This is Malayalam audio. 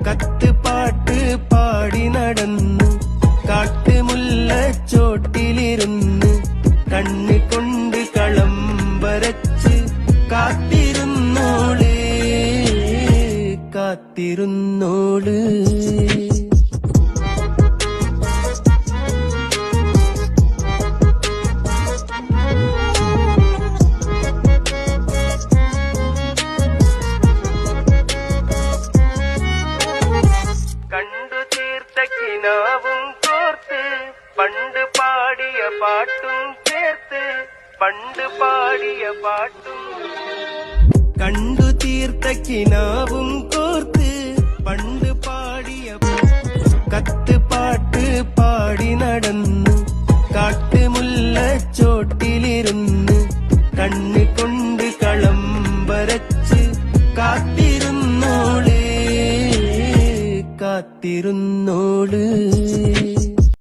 കത്തുപാട്ട് പാടി നടന്നു കാട്ടുമുല്ലച്ചോട്ടിലിരുന്ന് കണ്ണ് കൊണ്ട് കളം വരച്ച് കാത്തിരുന്നോള് കാത്തിരുന്നോള്. കണ്ടു തീർത്ത കിനാവും കോർത്ത് പണ്ട് പാടിയ പാട്ടും ചേർത്ത് പണ്ട് പാടിയ പാട്ടും. കണ്ടു തീർത്ത കിനാവും കോർത്ത് പണ്ട് പാടിയ കത്തുപാട്ട് പാടി നടന്നു കാട്ടുമുല്ലച്ചോട്ടിലിരുന്ന് കണ്ണ് കൊണ്ട് കളം വരച്ച് കാത്തിരുന്നോള് കാത്തിരുന്നോള്.